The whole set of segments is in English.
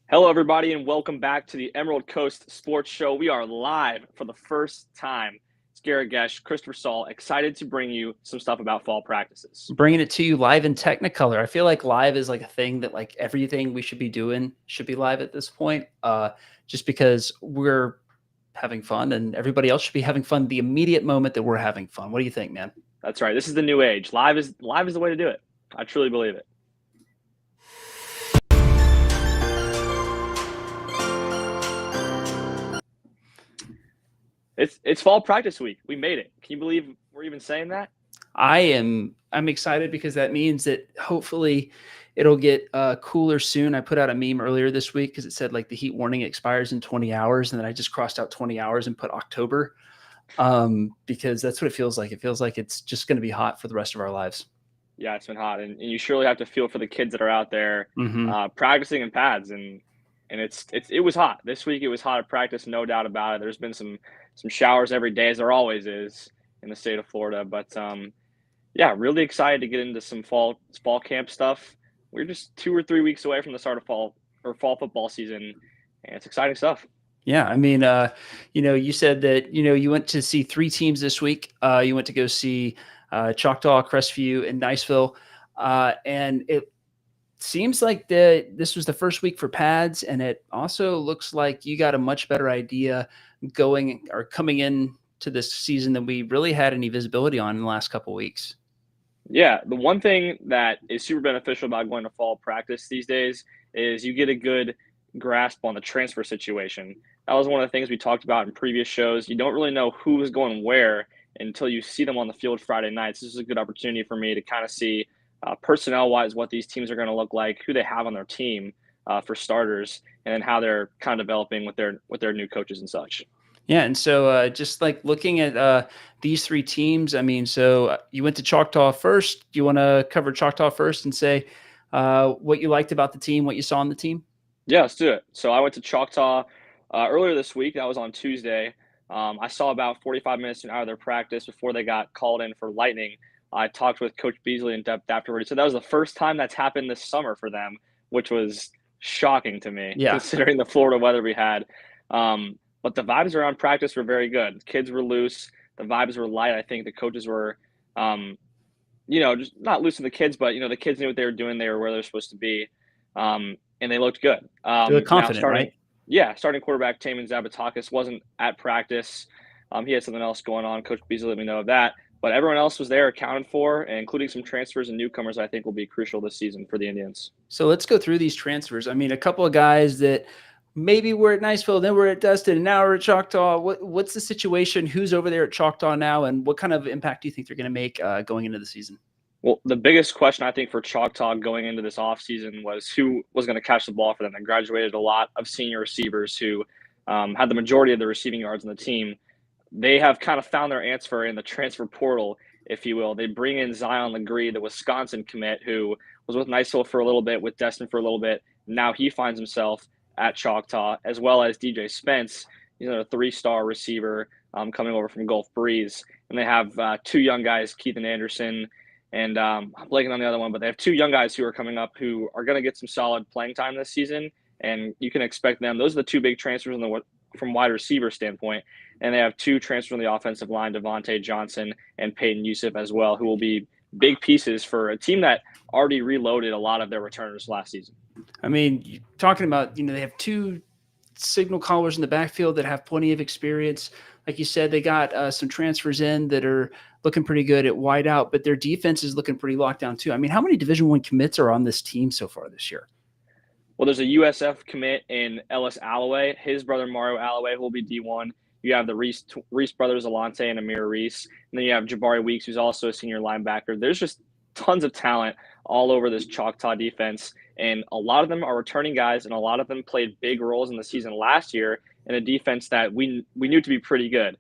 Hello, everybody, and welcome back to the Emerald Coast Sports Show. We are live for the first time. It's Garrett Gesh, Christopher Saul, excited to bring you some stuff about fall practices. Bringing it to you live in Technicolor. I feel like live is like a thing that like everything we should be doing should be live at this point. Just because we're having fun and everybody else should be having fun the immediate moment that we're having fun. What do you think, man? That's right. This is the new age. Live is the way to do it. I truly believe it. It's fall practice week. We made it. Can you believe we're even saying that? I'm excited because that means that hopefully it'll get cooler soon. I put out a meme earlier this week because it said like the heat warning expires in 20 hours. And then I just crossed out 20 hours and put October because that's what it feels like. It feels like it's just going to be hot for the rest of our lives. Yeah, it's been hot. And you surely have to feel for the kids that are out there practicing in pads. And it was hot. This week it was hot at practice, no doubt about it. There's been some showers every day, as there always is in the state of Florida. But yeah, really excited to get into some fall camp stuff. We're just 2 or 3 weeks away from the start of fall football season, and it's exciting stuff. Yeah, I mean, you said that you went to see 3 teams this week. You went to go see Choctaw, Crestview, and Niceville, and it seems like this was the first week for pads, and it also looks like you got a much better idea coming in to this season than we really had any visibility on in the last couple of weeks. Yeah, the one thing that is super beneficial about going to fall practice these days is you get a good grasp on the transfer situation. That was one of the things we talked about in previous shows. You don't really know who is going where until you see them on the field Friday nights. This is a good opportunity for me to kind of see personnel-wise what these teams are going to look like, who they have on their team for starters, and then how they're kind of developing with their new coaches and such. Yeah, and so just like looking at these 3 teams, I mean, so you went to Choctaw first. Do you want to cover Choctaw first and say what you liked about the team, what you saw on the team? Yeah, let's do it. So I went to Choctaw earlier this week. That was on Tuesday. I saw about 45 minutes out of their practice before they got called in for Lightning. I talked with Coach Beasley in depth afterwards. So that was the first time that's happened this summer for them, which was shocking to me, considering the Florida weather we had. But the vibes around practice were very good. Kids were loose. The vibes were light. I think the coaches were, just not loose to the kids, but, the kids knew what they were doing. They were where they're supposed to be. And they looked good. They look confident, right? Yeah, starting quarterback Taman Zabatakis wasn't at practice. He had something else going on. Coach Beasley let me know of that. But everyone else was there, accounted for, and including some transfers and newcomers I think will be crucial this season for the Indians. So let's go through these transfers. I mean, a couple of guys that maybe we're at Niceville, then we're at Destin, and now we're at Choctaw. What's the situation? Who's over there at Choctaw now, and what kind of impact do you think they're going to make going into the season? Well, the biggest question I think for Choctaw going into this offseason was who was going to catch the ball for them. They graduated a lot of senior receivers who had the majority of the receiving yards on the team. They have kind of found their answer in the transfer portal, if you will. They bring in Zion Legree, the Wisconsin commit, who was with Niceville for a little bit, with Destin for a little bit. Now he finds himself at Choctaw, as well as DJ Spence. He's a 3-star receiver coming over from Gulf Breeze. And they have 2 young guys, Keith and Anderson, and I'm blanking on the other one, but they have 2 young guys who are coming up who are going to get some solid playing time this season, and you can expect them. Those are the 2 big transfers from wide receiver standpoint, and they have 2 transfers on the offensive line, Devontae Johnson and Peyton Yusuf as well, who will be big pieces for a team that already reloaded a lot of their returners last season. I mean, talking about, they have 2 signal callers in the backfield that have plenty of experience. Like you said, they got some transfers in that are looking pretty good at wideout, but their defense is looking pretty locked down too. I mean, how many Division I commits are on this team so far this year? Well, there's a USF commit in Ellis Alloway. His brother Mario Alloway will be D1. You have the Reese brothers, Alante and Amir Reese. And then you have Jabari Weeks, who's also a senior linebacker. There's just tons of talent all over this Choctaw defense. And a lot of them are returning guys, and a lot of them played big roles in the season last year in a defense that we knew to be pretty good.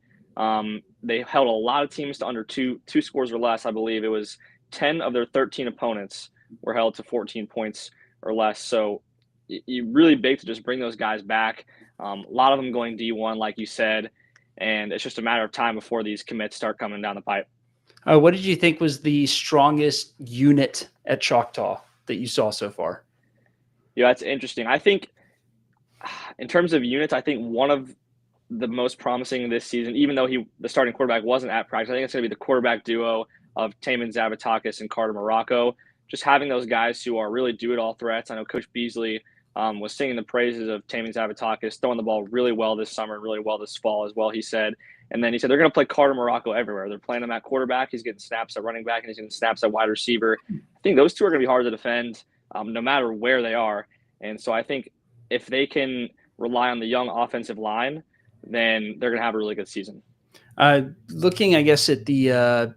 They held a lot of teams to under two scores or less. I believe it was 10 of their 13 opponents were held to 14 points or less. So you really big to just bring those guys back. A lot of them going D1, like you said, and it's just a matter of time before these commits start coming down the pipe. What did you think was the strongest unit at Choctaw that you saw so far? Yeah, that's interesting. I think In terms of units, I think one of the most promising this season, even though the starting quarterback wasn't at practice, I think it's going to be the quarterback duo of Taman Zavatakis and Carter Morocco. Just having those guys who are really do-it-all threats. I know Coach Beasley was singing the praises of Taman Zavatakis, throwing the ball really well this summer, really well this fall as well, he said. And then he said they're going to play Carter Morocco everywhere. They're playing him at quarterback. He's getting snaps at running back, and he's getting snaps at wide receiver. I think those two are going to be hard to defend no matter where they are. And so I think if they can rely on the young offensive line, then they're going to have a really good season. Looking, I guess, at the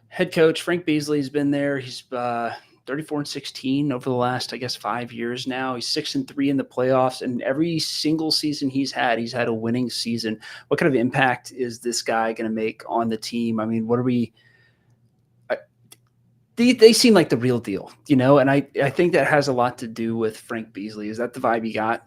head coach, Frank Beasley's been there. He's 34-16 over the last, I guess, 5 years now. He's 6-3 in the playoffs, and every single season he's had a winning season. What kind of impact is this guy going to make on the team? I mean, what are we? They seem like the real deal, and I think that has a lot to do with Frank Beasley. Is that the vibe you got?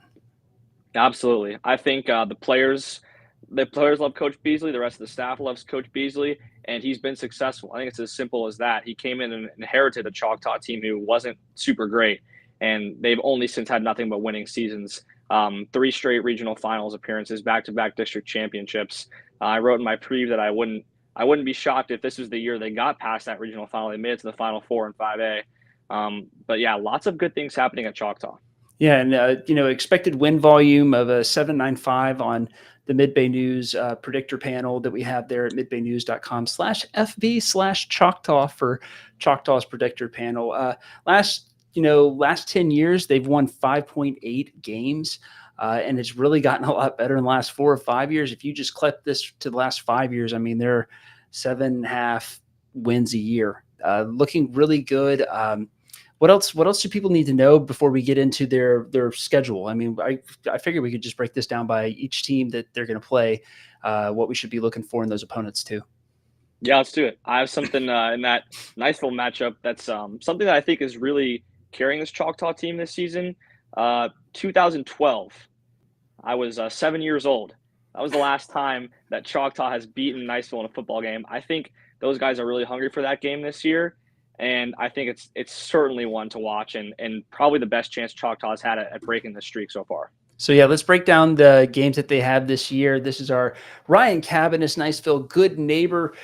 Absolutely. I think the players love Coach Beasley. The rest of the staff loves Coach Beasley, and he's been successful. I think it's as simple as that. He came in and inherited a Choctaw team who wasn't super great, and they've only since had nothing but winning seasons. 3 straight regional finals appearances, back-to-back district championships. I wrote in my preview that I wouldn't be shocked if this was the year they got past that regional final. They made it to the Final Four in 5A. But yeah, lots of good things happening at Choctaw. Yeah, and expected win volume of a 795 on the Mid-Bay News predictor panel that we have there at midbaynews.com/FB/Choctaw for Choctaw's predictor panel. Last 10 years, they've won 5.8 games, and it's really gotten a lot better in the last 4 or 5 years. If you just clip this to the last 5 years, I mean, they're 7.5 wins a year, looking really good. What else do people need to know before we get into their schedule? I mean, I figure we could just break this down by each team that they're going to play, what we should be looking for in those opponents too. Yeah, let's do it. I have something in that Niceville matchup that's something that I think is really carrying this Choctaw team this season. 2012, I was 7 years old. That was the last time that Choctaw has beaten Niceville in a football game. I think those guys are really hungry for that game this year. And I think it's certainly one to watch and probably the best chance Choctaw has had at breaking the streak so far. So, yeah, let's break down the games that they have this year. This is our Ryan Cabinets Niceville Good Neighbor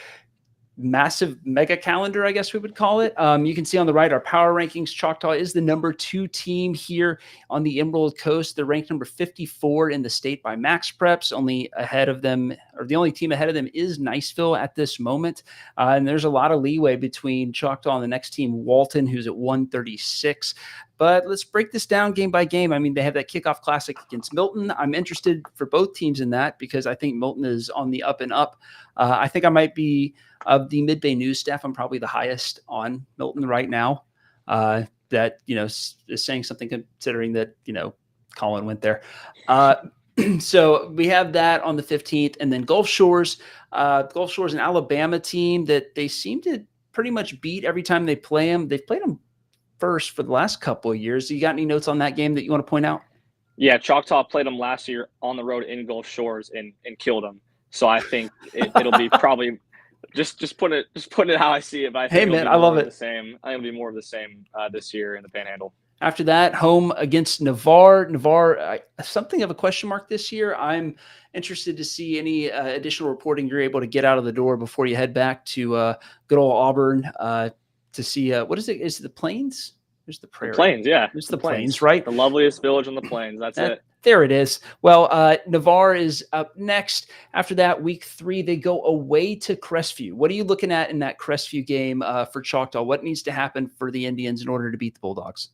massive mega calendar, I guess we would call it. You can see on the right, our power rankings. Choctaw is the number 2 team here on the Emerald Coast. They're ranked number 54 in the state by Max Preps. Only ahead of them, or the only team ahead of them, is Niceville at this moment. And there's a lot of leeway between Choctaw and the next team, Walton, who's at 136. But let's break this down game by game. I mean, they have that kickoff classic against Milton. I'm interested for both teams in that because I think Milton is on the up and up. I think I might be, of the Mid-Bay News staff, I'm probably the highest on Milton right now. That, is saying something considering that, Colin went there. So we have that on the 15th, and then Gulf Shores, an Alabama team that they seem to pretty much beat every time they play them. They've played them first for the last couple of years. You got any notes on that game that you want to point out? Yeah, Choctaw played them last year on the road in Gulf Shores and killed them. So I think it'll be probably just put it how I see it. But I think I love it. The same. I think it'll be more of the same this year in the Panhandle. After that, home against Navarre. Navarre, something of a question mark this year. I'm interested to see any additional reporting you're able to get out of the door before you head back to good old Auburn to see what is it? Is it the Plains? There's the Prairie. The Plains, yeah. There's the Plains, right? The loveliest village on the Plains. That's it. There it is. Well, Navarre is up next. After that, week 3, they go away to Crestview. What are you looking at in that Crestview game for Choctaw? What needs to happen for the Indians in order to beat the Bulldogs?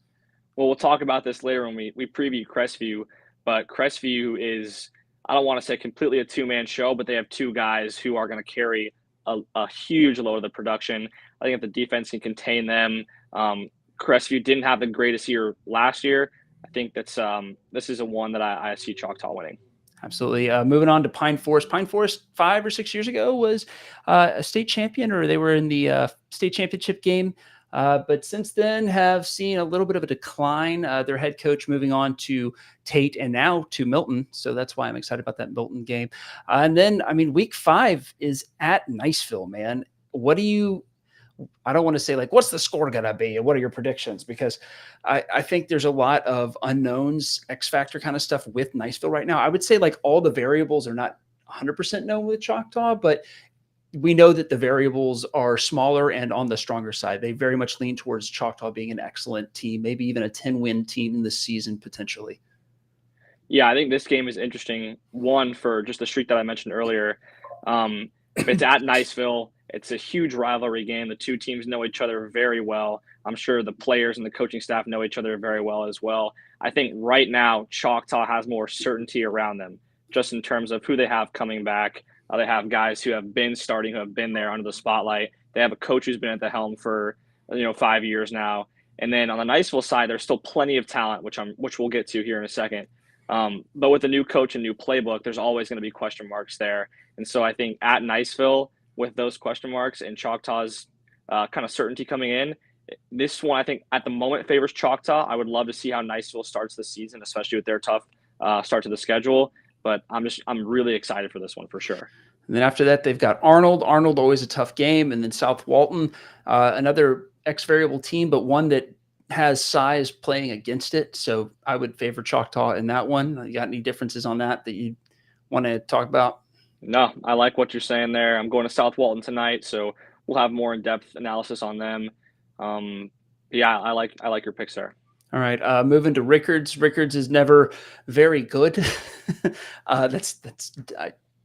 Well, we'll talk about this later when we preview Crestview. But Crestview is, I don't want to say completely a 2-man show, but they have 2 guys who are going to carry a huge load of the production. I think if the defense can contain them, Crestview didn't have the greatest year last year. I think that's this is a one that I see Choctaw winning. Absolutely. Moving on to Pine Forest. Pine Forest 5 or 6 years ago was a state champion, or they were in the state championship game. But since then have seen a little bit of a decline. Their head coach moving on to Tate and now to Milton. So that's why I'm excited about that Milton game. And then, week 5 is at Niceville, man. What do you I don't want to say like, what's the score going to be? And what are your predictions? Because I think there's a lot of unknowns, X factor kind of stuff with Niceville right now. I would say like all the variables are not 100% known with Choctaw, but we know that the variables are smaller and on the stronger side. They very much lean towards Choctaw being an excellent team, maybe even a 10-win team this season potentially. Yeah, I think this game is interesting. One, for just the streak that I mentioned earlier. It's at Niceville. It's a huge rivalry game. The two teams know each other very well. I'm sure the players and the coaching staff know each other very well as well. I think right now Choctaw has more certainty around them, just in terms of who they have coming back. They have guys who have been starting, who have been there under the spotlight. They have a coach who's been at the helm for 5 years now. And then on the Niceville side, there's still plenty of talent, which we'll get to here in a second. But with a new coach and new playbook, there's always going to be question marks there. And so I think at Niceville, with those question marks and Choctaw's kind of certainty coming in, this one I think at the moment favors Choctaw. I would love to see how Niceville starts the season, especially with their tough start to the schedule. But I'm really excited for this one for sure. And then after that, they've got Arnold. Arnold, always a tough game. And then South Walton, another X variable team, but one that has size playing against it. So I would favor Choctaw in that one. You got any differences on that you want to talk about? No, I like what you're saying there. I'm going to South Walton tonight, so we'll have more in-depth analysis on them. Yeah, I like your picks there. All right, moving to Rickards. Rickards is never very good.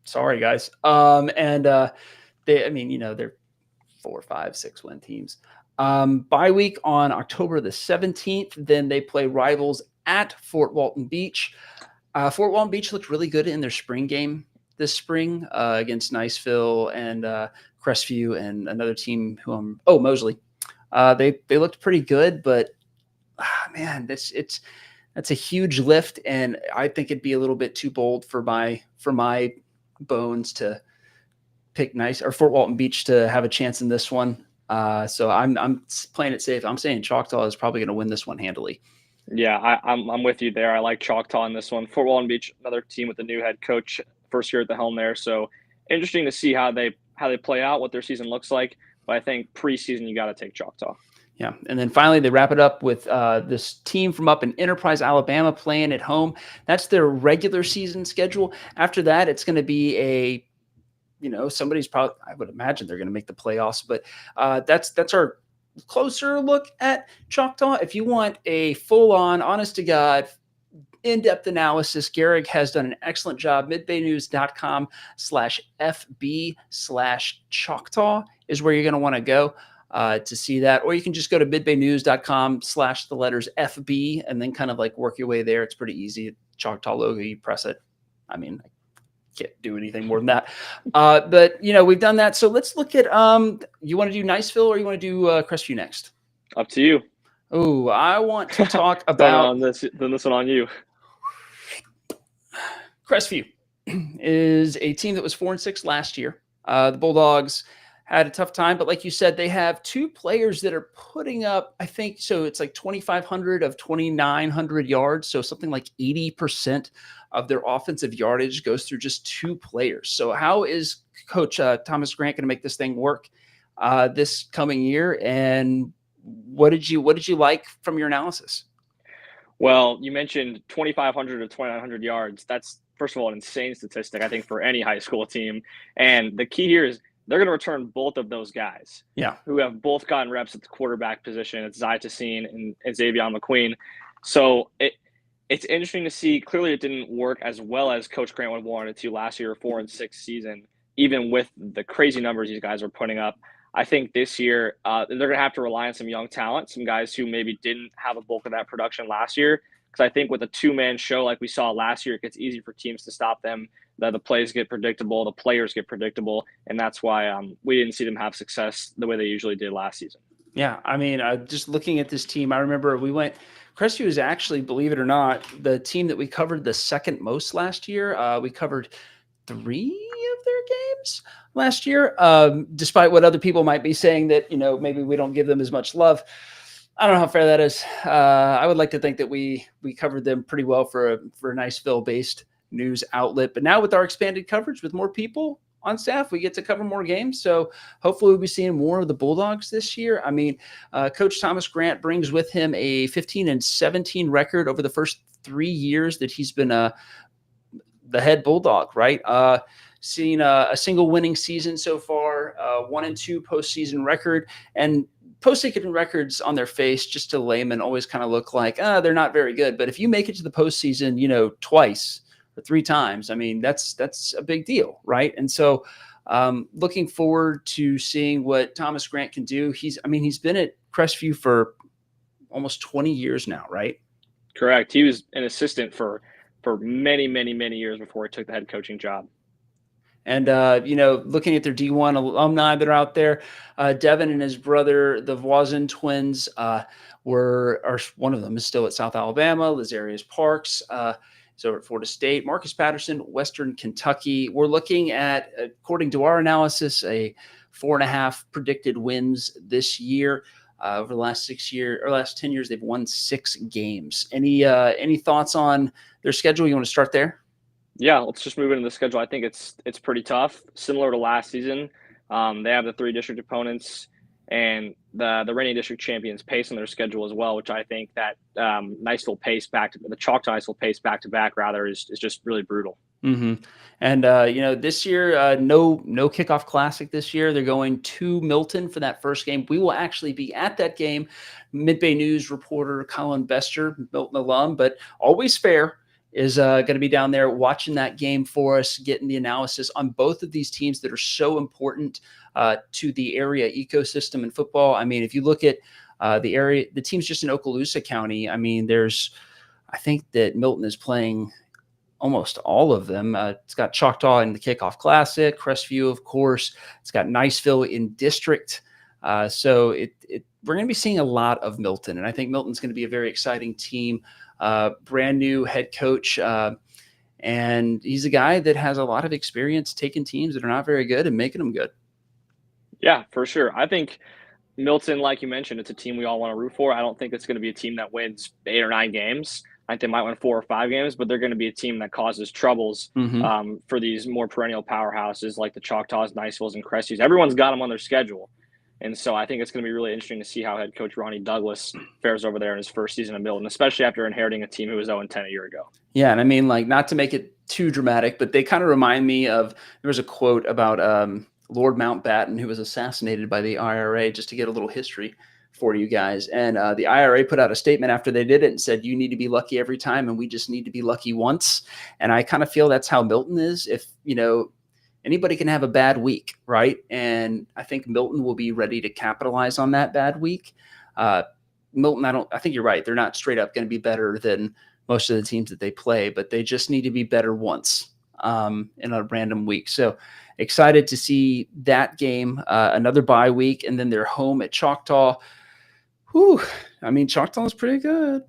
Sorry, guys. They're 4, 5, 6 win teams. Bye week on October the 17th. Then they play rivals at Fort Walton Beach. Fort Walton Beach looked really good in their spring game this spring against Niceville and Crestview and another team Mosley. They looked pretty good, but man, that's a huge lift, and I think it'd be a little bit too bold for my bones to pick Fort Walton Beach to have a chance in this one. So I'm playing it safe. I'm saying Choctaw is probably going to win this one handily. Yeah, I'm with you there. I like Choctaw in this one. Fort Walton Beach, another team with a new head coach, first year at the helm there. So interesting to see how they play out, what their season looks like. But I think preseason you got to take Choctaw. Yeah, and then finally they wrap it up with this team from up in Enterprise, Alabama, playing at home. That's their regular season schedule. After that, it's going to be somebody's probably, I would imagine they're going to make the playoffs, but that's our closer look at Choctaw. If you want a full-on, honest-to-God, in-depth analysis, Garrick has done an excellent job. midbaynews.com/FB/Choctaw is where you're going to want to go to see that. Or you can just go to midbaynews.com/the letters FB and then kind of like work your way there. It's pretty easy. Choctaw logo, you press it. I mean, can't do anything more than that. But we've done that. So let's look at, you want to do Niceville or you want to do Crestview next? Up to you. Oh, I want to talk about this one on you. Crestview is a team that was 4-6 last year. The Bulldogs had a tough time, but like you said, they have two players that are putting up, I think, so it's like 2,500 of 2,900 yards. So something like 80% of their offensive yardage goes through just two players. So how is Coach Thomas Grant going to make this thing work this coming year? And what did you like from your analysis? Well, you mentioned 2,500 to 2,900 yards. That's, first of all, an insane statistic, I think, for any high school team. And the key here is they're going to return both of those guys, who have both gotten reps at the quarterback position. It's Zy Tassine and Xavier McQueen. So it's interesting to see. Clearly, it didn't work as well as Coach Grant would have wanted it to last year, 4-6 season, even with the crazy numbers these guys are putting up. I think this year they're going to have to rely on some young talent, some guys who maybe didn't have a bulk of that production last year. Because I think with a two-man show like we saw last year, it gets easy for teams to stop them. The plays get predictable, the players get predictable, and that's why we didn't see them have success the way they usually did last season. Yeah, I mean, just looking at this team, I remember Crestview is actually, believe it or not, the team that we covered the second most last year. We covered 3 of their games last year, despite what other people might be saying that, maybe we don't give them as much love. I don't know how fair that is. I would like to think that we covered them pretty well for a Niceville-based news outlet. But now with our expanded coverage with more people, on staff. We get to cover more games. So hopefully we'll be seeing more of the Bulldogs this year. I mean, Coach Thomas Grant brings with him a 15-17 record over the first 3 years that he's been the head Bulldog, right? Seen a single winning season so far, 1-2 postseason record, and postseason records on their face, just to layman, always kind of look like they're not very good. But if you make it to the postseason, twice or 3 times, I mean that's a big deal, right? And so, looking forward to seeing what Thomas Grant can do. He's been at Crestview for almost 20 years now, right? Correct. He was an assistant for many, many, many years before he took the head coaching job. And, looking at their D1 alumni that are out there, Devin and his brother, the Voisin twins, one of them is still at South Alabama. Lazarius Parks is over at Florida State. Marcus Patterson, Western Kentucky. We're looking at, according to our analysis, a 4.5 predicted wins this year. Over the last 10 years, they've won 6 games. Any thoughts on their schedule? You want to start there? Yeah, let's just move into the schedule. I think it's pretty tough, similar to last season. They have the 3 district opponents and the reigning district champions Pace on their schedule as well, which I think that Niceville Pace the Choctaw Niceville Pace back to back rather is just really brutal. Mm-hmm. And this year, no kickoff classic this year. They're going to Milton for that first game. We will actually be at that game. Mid-Bay News reporter Colin Bester, Milton alum, but always fair, is going to be down there watching that game for us, getting the analysis on both of these teams that are so important to the area ecosystem in football. I mean, if you look at the teams just in Okaloosa County, I mean, I think that Milton is playing almost all of them. It's got Choctaw in the Kickoff Classic, Crestview, of course. It's got Niceville in district. So we're going to be seeing a lot of Milton, and I think Milton's going to be a very exciting team. Brand new head coach, and he's a guy that has a lot of experience taking teams that are not very good and making them good. Yeah, for sure. I think Milton, like you mentioned, it's a team we all want to root for. I don't think it's going to be a team that wins 8 or 9 games. I think they might win 4 or 5 games, but they're going to be a team that causes troubles for these more perennial powerhouses like the Choctaws, Nicevilles, and Crestviews. Everyone's got them on their schedule. And so I think it's going to be really interesting to see how head coach Ronnie Douglas fares over there in his first season of Milton, especially after inheriting a team who was 0-10 a year ago. Yeah, and I mean, like, not to make it too dramatic, but they kind of remind me of, there was a quote about Lord Mountbatten, who was assassinated by the IRA, just to get a little history for you guys. And the IRA put out a statement after they did it and said, you need to be lucky every time, and we just need to be lucky once. And I kind of feel that's how Milton is. If, anybody can have a bad week, right? And I think Milton will be ready to capitalize on that bad week. Milton, I think you're right. They're not straight up going to be better than most of the teams that they play, but they just need to be better once in a random week. So excited to see that game, another bye week, and then they're home at Choctaw. Whew. I mean, Choctaw is pretty good.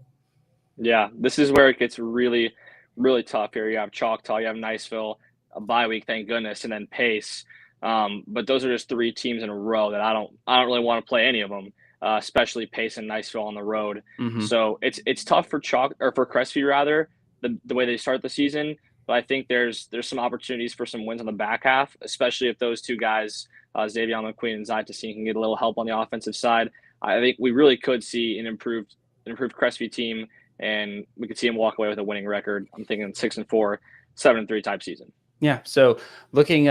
Yeah, this is where it gets really, really tough here. You have Choctaw, you have Niceville, a bye week, thank goodness, and then Pace. But those are just 3 teams in a row that I don't really want to play any of them, especially Pace and Niceville on the road. Mm-hmm. So it's tough for Crestview rather, the way they start the season. But I think there's some opportunities for some wins on the back half, especially if those 2 guys, Xavier McQueen and Zai Tassine, can get a little help on the offensive side. I think we really could see an improved Crestview team, and we could see them walk away with a winning record. I'm thinking 6-4, 7-3 type season. Yeah. So looking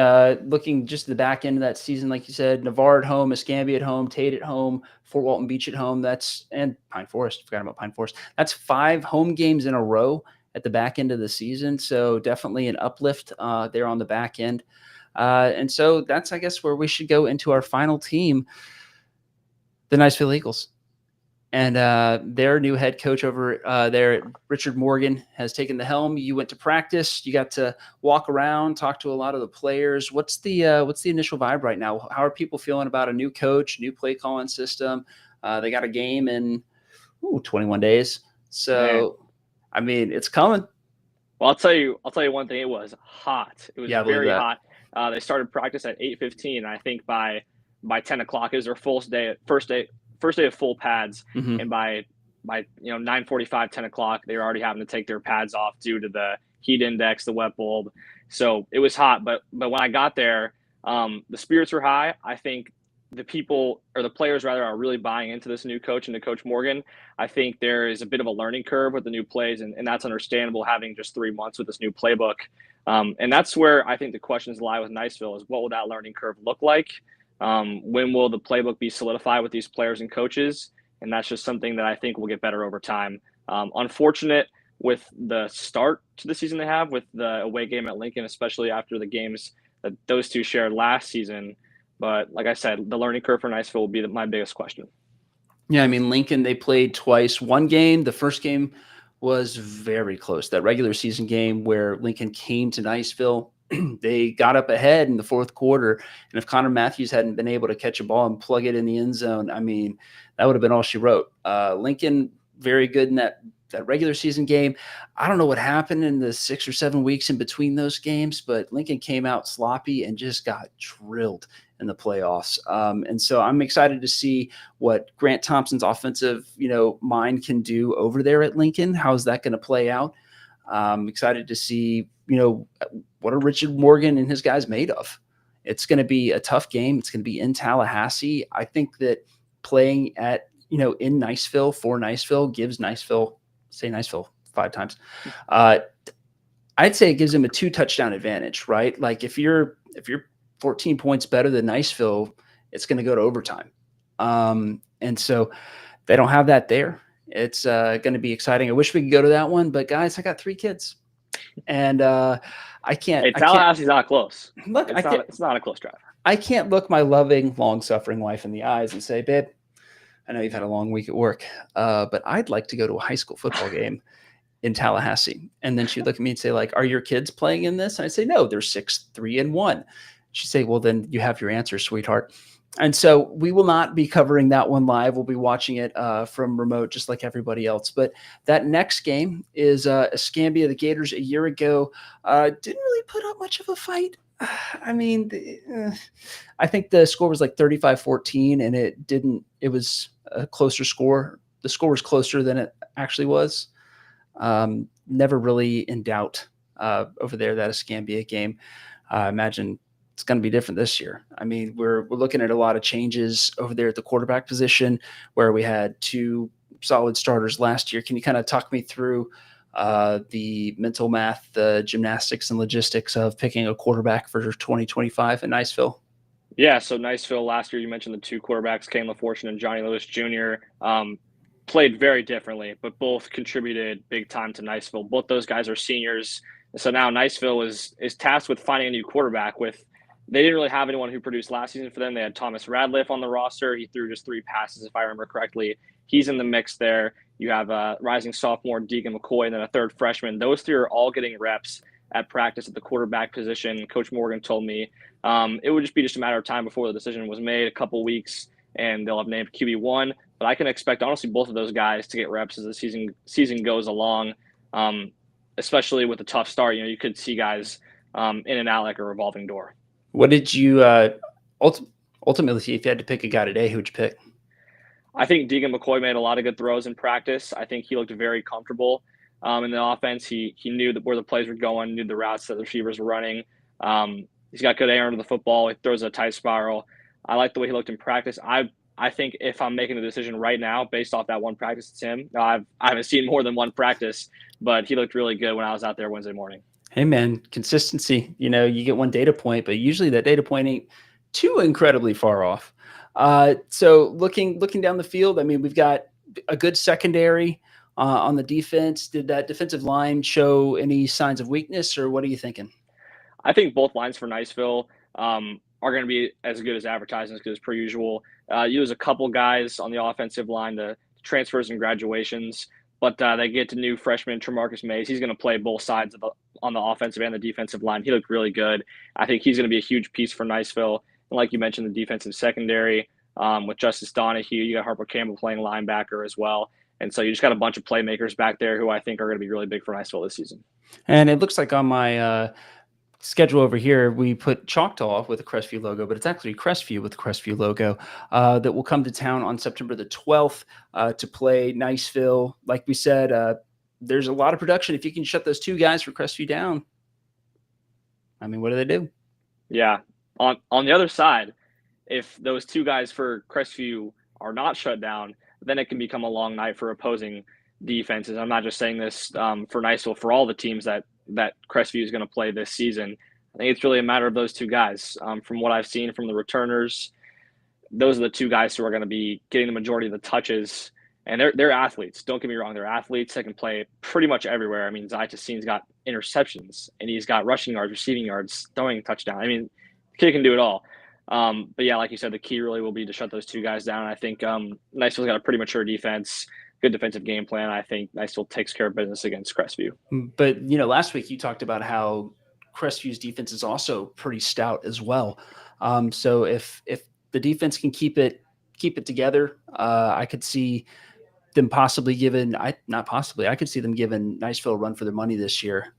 just the back end of that season, like you said, Navarre at home, Escambia at home, Tate at home, Fort Walton Beach at home. And Pine Forest. Forgot about Pine Forest. That's 5 home games in a row at the back end of the season. So definitely an uplift there on the back end. And so that's, I guess, where we should go into our final team, the Niceville Eagles. And their new head coach over there, Richard Morgan, has taken the helm. You went to practice. You got to walk around, talk to a lot of the players. What's the initial vibe right now? How are people feeling about a new coach, new play calling system? They got a game in 21 days. So, I mean, it's coming. Well, I'll tell you one thing. It was hot. It was very hot. They started practice at 8:15. And I think by 10 o'clock, it was their first day of full pads. Mm-hmm. And by 9:45, 10 o'clock, they were already having to take their pads off due to the heat index, the wet bulb. So it was hot. But when I got there, the spirits were high. I think the people, or the players rather, are really buying into this new coach and to Coach Morgan. I think there is a bit of a learning curve with the new plays, and that's understandable having just 3 months with this new playbook. And that's where I think the questions lie with Niceville is what will that learning curve look like? When will the playbook be solidified with these players and coaches? And that's just something that I think will get better over time. Unfortunate with the start to the season they have with the away game at Lincoln, especially after the games that those two shared last season. But like I said, the learning curve for Niceville will be my biggest question. Yeah, I mean, Lincoln, they played twice. One game, the first game was very close. That regular season game where Lincoln came to Niceville, they got up ahead in the fourth quarter. And if Connor Matthews hadn't been able to catch a ball and plug it in the end zone, I mean, that would have been all she wrote. Lincoln, very good in that regular season game. I don't know what happened in the 6 or 7 weeks in between those games, but Lincoln came out sloppy and just got drilled in the playoffs. And so I'm excited to see what Grant Thompson's offensive, mind can do over there at Lincoln. How's that going to play out? I'm excited to see, what are Richard Morgan and his guys made of? It's going to be a tough game. It's going to be in Tallahassee. I think that playing at, in Niceville for Niceville gives Niceville, say Niceville 5 times. I'd say it gives them a 2 touchdown advantage, right? Like if you're 14 points better than Niceville, it's going to go to overtime. And so they don't have that there. It's going to be exciting. I wish we could go to that one, but guys, I got 3 kids and I can't. Hey, Tallahassee's not close. Look, it's not a close drive. I can't look my loving, long-suffering wife in the eyes and say, babe, I know you've had a long week at work, but I'd like to go to a high school football game in Tallahassee. And then she'd look at me and say, like, are your kids playing in this? And I'd say, no, they're 6, 3, and 1. She'd say, well, then you have your answer, sweetheart. And so we will not be covering that one live. We'll be watching it from remote, just like everybody else. But that next game is Escambia. The Gators a year ago didn't really put up much of a fight. I mean, I think the score was like 35-14, and it was a closer score. The score was closer than it actually was. Never really in doubt over there, that Escambia game. I imagine it's going to be different this year. I mean, we're looking at a lot of changes over there at the quarterback position where we had 2 solid starters last year. Can you kind of talk me through the mental math, the gymnastics and logistics of picking a quarterback for 2025 in Niceville? Yeah, so Niceville last year, you mentioned the 2 quarterbacks, Kane LaFortune and Johnny Lewis Jr., played very differently, but both contributed big time to Niceville. Both those guys are seniors. So now Niceville is tasked with finding a new quarterback. They didn't really have anyone who produced last season for them. They had Thomas Radliff on the roster. He threw just 3 passes, if I remember correctly. He's in the mix there. You have a rising sophomore, Deegan McCoy, and then a 3rd freshman. Those 3 are all getting reps at practice at the quarterback position. Coach Morgan told me it would just be a matter of time before the decision was made, a couple weeks, and they'll have named QB1. But I can expect, honestly, both of those guys to get reps as the season goes along, especially with a tough start. You could see guys in and out like a revolving door. What did you ultimately, if you had to pick a guy today, who would you pick? I think Deegan McCoy made a lot of good throws in practice. I think he looked very comfortable in the offense. He knew where the plays were going, knew the routes that the receivers were running. He's got good air under the football. He throws a tight spiral. I like the way he looked in practice. I think if I'm making the decision right now based off that one practice, it's him. I haven't seen more than one practice, but he looked really good when I was out there Wednesday morning. Hey, man, consistency. You get one data point, but usually that data point ain't too incredibly far off. So looking down the field, I mean, we've got a good secondary on the defense. Did that defensive line show any signs of weakness, or what are you thinking? I think both lines for Niceville are going to be as good as advertised, as good as per usual. You lose a couple guys on the offensive line, the transfers and graduations, but they get to new freshman Tremarcus Mays. He's going to play both sides on the offensive and the defensive line. He looked really good. I think he's going to be a huge piece for Niceville. And like you mentioned, the defensive secondary with Justice Donahue, you got Harper Campbell playing linebacker as well. And so you just got a bunch of playmakers back there who I think are going to be really big for Niceville this season. And it looks like on my schedule over here, we put Choctaw with a Crestview logo, but it's actually Crestview with the Crestview logo that will come to town on September the 12th to play Niceville. Like we said, there's a lot of production. If you can shut those two guys for Crestview down, I mean, what do they do? Yeah. On the other side, if those two guys for Crestview are not shut down, then it can become a long night for opposing defenses. I'm not just saying this for Niceville, for all the teams that Crestview is going to play this season. I think it's really a matter of those two guys. From what I've seen from the returners, those are the two guys who are going to be getting the majority of the touches. And they're athletes. Don't get me wrong. They're athletes that can play pretty much everywhere. I mean, Zai Tassine's got interceptions, and he's got rushing yards, receiving yards, throwing a touchdown. I mean, the kid can do it all. But yeah, like you said, the key really will be to shut those two guys down. I think Niceville's got a pretty mature defense, good defensive game plan. I think Niceville takes care of business against Crestview. But, last week you talked about how Crestview's defense is also pretty stout as well. So if the defense can keep it together, I could see them possibly giving I could see them giving Niceville a run for their money this year.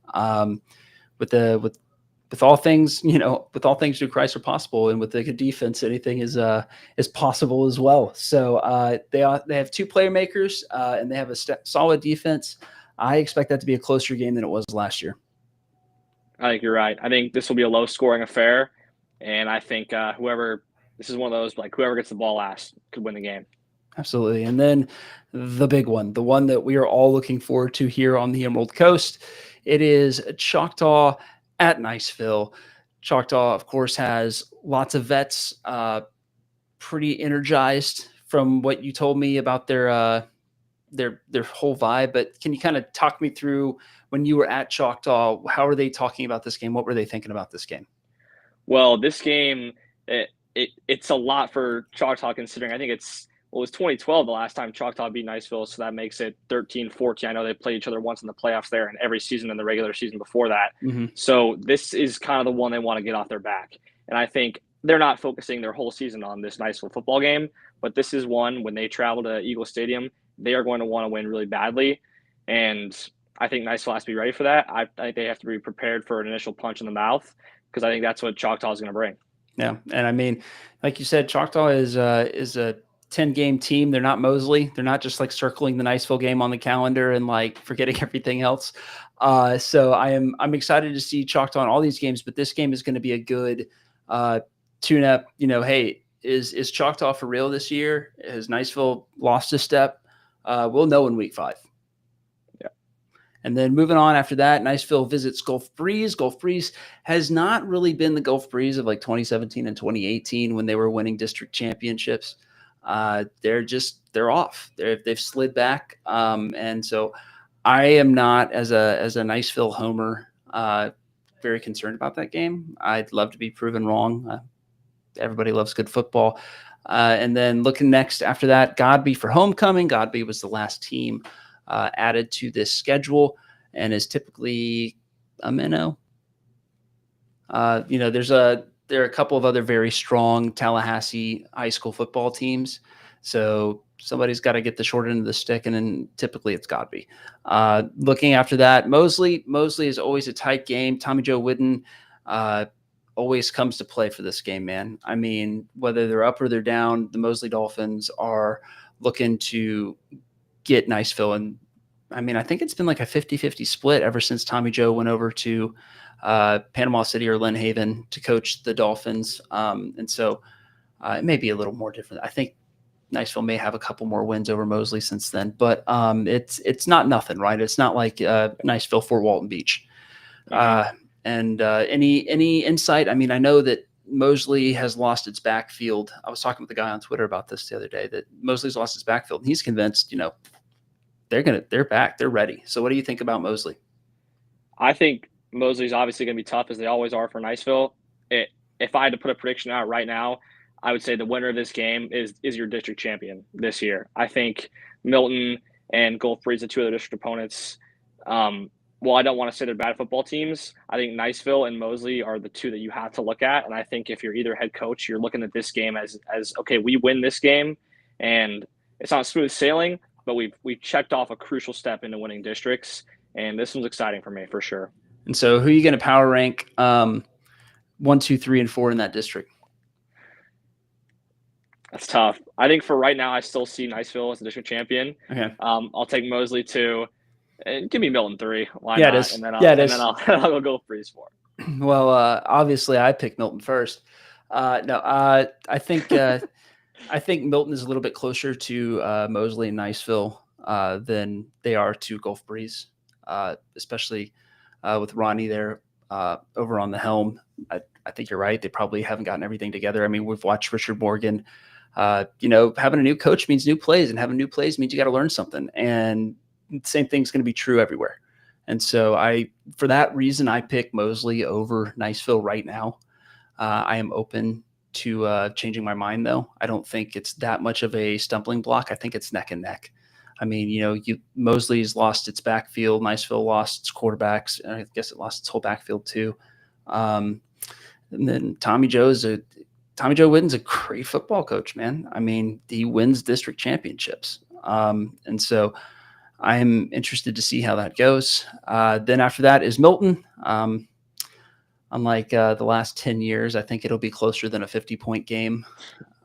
With all things, through Christ are possible, and with a good defense, anything is possible as well. So they have two playmakers, and they have a solid defense. I expect that to be a closer game than it was last year. I think you're right. I think this will be a low-scoring affair, and I think this is one of those, like, whoever gets the ball last could win the game. Absolutely. And then the big one, the one that we are all looking forward to here on the Emerald Coast, it is Choctaw at Niceville. Choctaw, of course, has lots of vets, pretty energized from what you told me about their whole vibe. But can you kind of talk me through when you were at Choctaw? How are they talking about this game? What were they thinking about this game? Well, this game, it's a lot for Choctaw, considering I think it was 2012 the last time Choctaw beat Niceville, so that makes it 13-14. I know they played each other once in the playoffs there, and every season in the regular season before that. Mm-hmm. So this is kind of the one they want to get off their back. And I think they're not focusing their whole season on this Niceville football game, but this is one when they travel to Eagle Stadium, they are going to want to win really badly. And I think Niceville has to be ready for that. I think they have to be prepared for an initial punch in the mouth, because I think that's what Choctaw is going to bring. Yeah, and I mean, like you said, Choctaw is a 10-game team. They're not Mosley. They're not just like circling the Niceville game on the calendar and like forgetting everything else. So I'm excited to see Choctaw in all these games, but this game is going to be a good tune-up. Hey, is Choctaw for real this year? Has Niceville lost a step? We'll know in week 5. Yeah. And then moving on after that, Niceville visits Gulf Breeze. Gulf Breeze has not really been the Gulf Breeze of like 2017 and 2018 when they were winning district championships. They're off. They've slid back. And so I am not, as a Niceville homer, very concerned about that game. I'd love to be proven wrong. Everybody loves good football. And then looking next after that, Godby for homecoming. Godby was the last team added to this schedule and is typically a minnow. There are a couple of other very strong Tallahassee high school football teams. So somebody's got to get the short end of the stick, and then typically it's Godby. Looking after that, Mosley is always a tight game. Tommy Joe Whidden always comes to play for this game, man. I mean, whether they're up or they're down, the Mosley Dolphins are looking to get Niceville. And I mean, I think it's been like a 50-50 split ever since Tommy Joe went over to Panama City or Lynn Haven to coach the Dolphins. And so it may be a little more different. I think Niceville may have a couple more wins over Mosley since then, but it's not nothing, right? It's not like Niceville, Fort Walton Beach. And any insight? I mean, I know that Mosley has lost its backfield. I was talking with a guy on Twitter about this the other day, that Mosley's lost its backfield, and he's convinced, they're back, they're ready. So what do you think about Mosley? I think Mosley's obviously going to be tough, as they always are for Niceville. If I had to put a prediction out right now, I would say the winner of this game is your district champion this year. I think Milton and Gulf Breeze, the two other district opponents, well, I don't want to say they're bad football teams. I think Niceville and Mosley are the two that you have to look at. And I think if you're either head coach, you're looking at this game as okay, we win this game, and it's not smooth sailing, but we've checked off a crucial step into winning districts, and this one's exciting for me for sure. And so who are you going to power rank 1, 2, 3, and 4 in that district? That's tough. I think for right now, I still see Niceville as the district champion. Okay. I'll take Mosley 2. And give me Milton 3. Why Yeah, it not? is. And then Yeah, it I'll is. I'll go Freeze 4. Well, obviously, I picked Milton first. No, I think Milton is a little bit closer to Mosley and Niceville than they are to Gulf Breeze, especially with Ronnie there over on the helm. I think you're right. They probably haven't gotten everything together. I mean, we've watched Richard Morgan. Having a new coach means new plays, and having new plays means you got to learn something. And the same thing's going to be true everywhere. And so for that reason, I pick Mosley over Niceville right now. I am open to changing my mind, though. I don't think it's that much of a stumbling block. I think it's neck and neck. I mean, Mosley's lost its backfield. Niceville lost its quarterbacks. I guess it lost its whole backfield too. And then Tommy Joe Wooden's a great football coach, man. I mean, he wins district championships. And so I'm interested to see how that goes. Then after that is Milton. Unlike the last 10 years, I think it'll be closer than a 50-point game.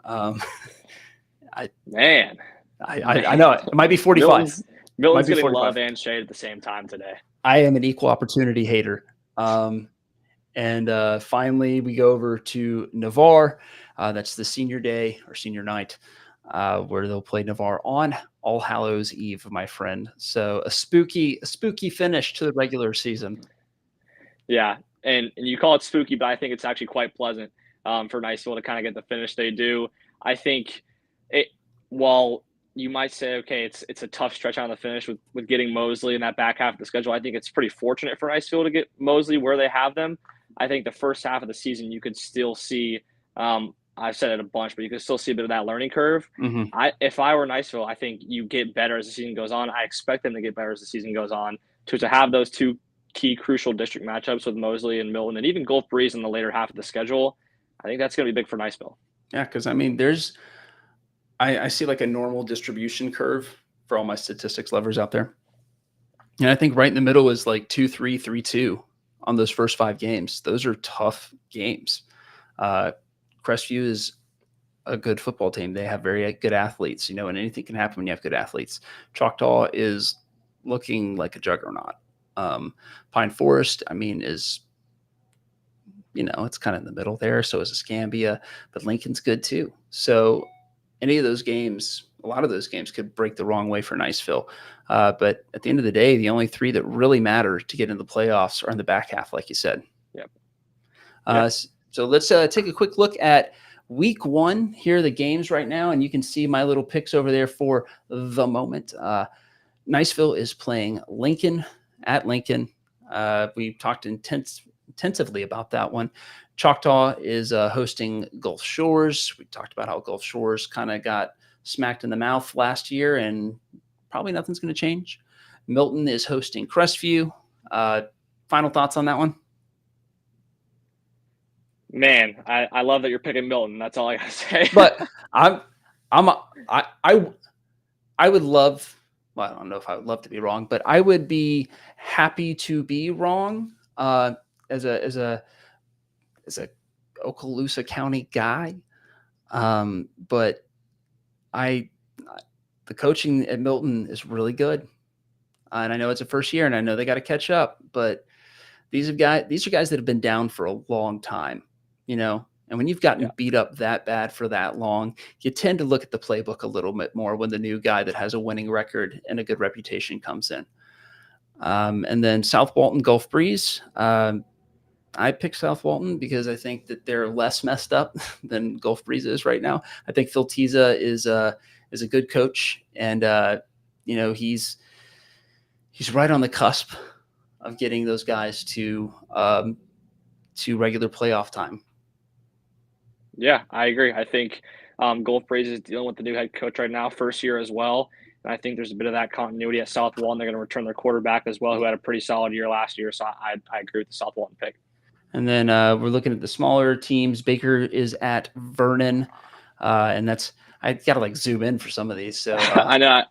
I know it might be 45. Milton's getting love and shade at the same time today. I am an equal opportunity hater. And finally, we go over to Navarre. That's the senior day or senior night, where they'll play Navarre on All Hallows Eve, my friend. So a spooky finish to the regular season. Yeah, and you call it spooky, but I think it's actually quite pleasant for Niceville to kind of get the finish they do. I think while you might say, okay, it's a tough stretch on the finish with getting Mosley in that back half of the schedule, I think it's pretty fortunate for Niceville to get Mosley where they have them. I think the first half of the season you could still see I've said it a bunch, but you can still see a bit of that learning curve. Mm-hmm. If I were Niceville, I think you get better as the season goes on. I expect them to get better as the season goes on to have those two key crucial district matchups with Mosley and Milton and even Gulf Breeze in the later half of the schedule. I think that's going to be big for Niceville. Yeah, because I mean, I see like a normal distribution curve for all my statistics lovers out there. And I think right in the middle is like 2-3, 3-2 on those first 5 games. Those are tough games. Crestview is a good football team. They have very good athletes, and anything can happen when you have good athletes. Choctaw is looking like a juggernaut. Pine Forest, I mean, is, it's kind of in the middle there. So is Escambia, but Lincoln's good too. So any of those games, a lot of those games could break the wrong way for Niceville. But at the end of the day, the only 3 that really matter to get into the playoffs are in the back half, like you said. Yep. So let's take a quick look at week 1. Here are the games right now, and you can see my little picks over there for the moment. Niceville is playing Lincoln at Lincoln. We talked intensively about that one. Choctaw is hosting Gulf Shores. We talked about how Gulf Shores kind of got smacked in the mouth last year, and probably nothing's going to change. Milton is hosting Crestview. Final thoughts on that one? Man, I love that you're picking Milton. That's all I gotta say. But I would love. Well, I don't know if I would love to be wrong, but I would be happy to be wrong as a Okaloosa County guy. But the coaching at Milton is really good, and I know it's a first year, and I know they got to catch up. But these are guys that have been down for a long time. And when you've gotten beat up that bad for that long, you tend to look at the playbook a little bit more when the new guy that has a winning record and a good reputation comes in. And then South Walton, Gulf Breeze. I picked South Walton because I think that they're less messed up than Gulf Breeze is right now. I think Phil Tiza is a good coach, and he's right on the cusp of getting those guys to regular playoff time. Yeah, I agree. I think Gulf Breeze is dealing with the new head coach right now, first year as well. And I think there's a bit of that continuity at South Walton. They're going to return their quarterback as well, who had a pretty solid year last year. So I agree with the South Walton pick. And then we're looking at the smaller teams. Baker is at Vernon. And I got to zoom in for some of these. So I know.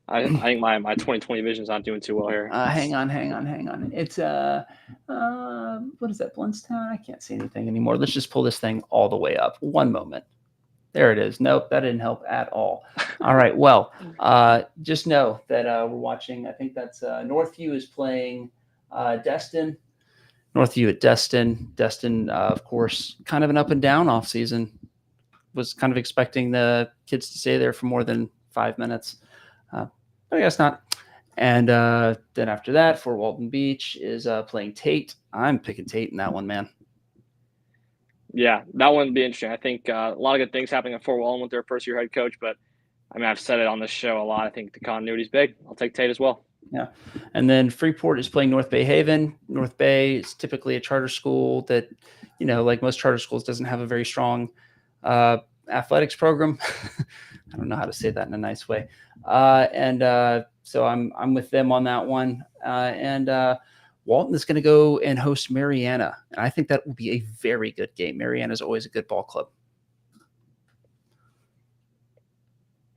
I think my 2020 vision is not doing too well here. Hang on. It's what is that? Bluntstown? I can't see anything anymore. Let's just pull this thing all the way up. One moment. There it is. Nope, that didn't help at all. All right. Well, just know that we're watching. I think that's Northview is playing Destin. Northview at Destin. Destin, of course, kind of an up and down off season. Was kind of expecting the kids to stay there for more than 5 minutes, but I guess not. And then after that, Fort Walton Beach is playing Tate. I'm picking Tate in that one, man. Yeah, that one would be interesting. I think a lot of good things happening at Fort Walton with their first-year head coach, but I mean, I've said it on this show a lot. I think the continuity is big. I'll take Tate as well. Yeah. And then Freeport is playing North Bay Haven. North Bay is typically a charter school that, like most charter schools, doesn't have a very strong athletics program. I don't know how to say that in a nice way. So I'm with them on that one. Walton is going to go and host Mariana. And I think that will be a very good game. Mariana is always a good ball club.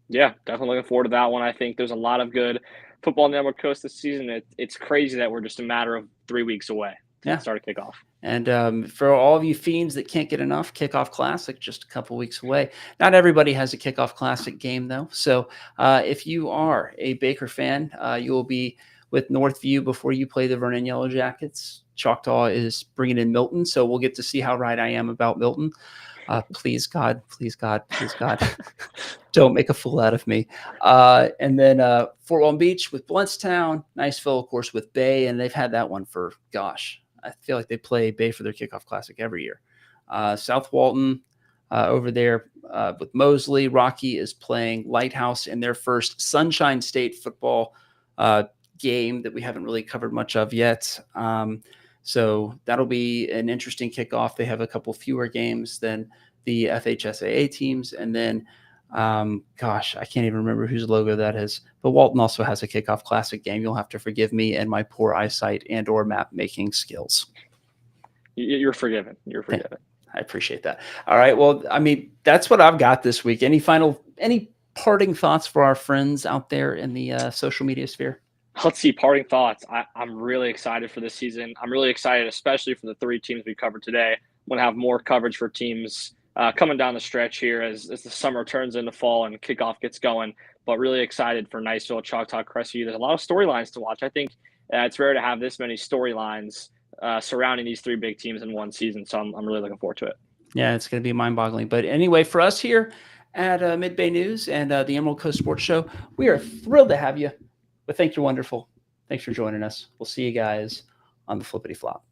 Yeah, definitely looking forward to that one. I think there's a lot of good football on the Emerald Coast this season. It's crazy that we're just a matter of 3 weeks away to start a kickoff. And for all of you fiends that can't get enough, Kickoff Classic, just a couple weeks away. Not everybody has a Kickoff Classic game, though. So if you are a Baker fan, you will be with Northview before you play the Vernon Yellow Jackets. Choctaw is bringing in Milton, so we'll get to see how right I am about Milton. Please, God, don't make a fool out of me. And then Fort Walton Beach with Bluntstown, Niceville, of course, with Bay, and they've had that one for, I feel like they play Bay for their Kickoff Classic every year. South Walton over there with Mosley. Rocky is playing Lighthouse in their first Sunshine State football game that we haven't really covered much of yet. So that'll be an interesting kickoff. They have a couple fewer games than the FHSAA teams. And then, I can't even remember whose logo that is. But Walton also has a Kickoff Classic game. You'll have to forgive me and my poor eyesight and or map making skills. You're forgiven. You're forgiven. I appreciate that. All right. Well, I mean, that's what I've got this week. Any parting thoughts for our friends out there in the social media sphere? Let's see, parting thoughts. I'm really excited for this season. I'm really excited, especially for the 3 teams we covered today. I'm going to have more coverage for teams coming down the stretch here as the summer turns into fall and kickoff gets going. But really excited for Niceville, Choctaw, Crestview. There's a lot of storylines to watch. I think it's rare to have this many storylines surrounding these 3 big teams in one season. So I'm really looking forward to it. Yeah, it's going to be mind-boggling. But anyway, for us here at Mid-Bay News and the Emerald Coast Sports Show, we are thrilled to have you. But thank you, wonderful. Thanks for joining us. We'll see you guys on the Flippity Flop.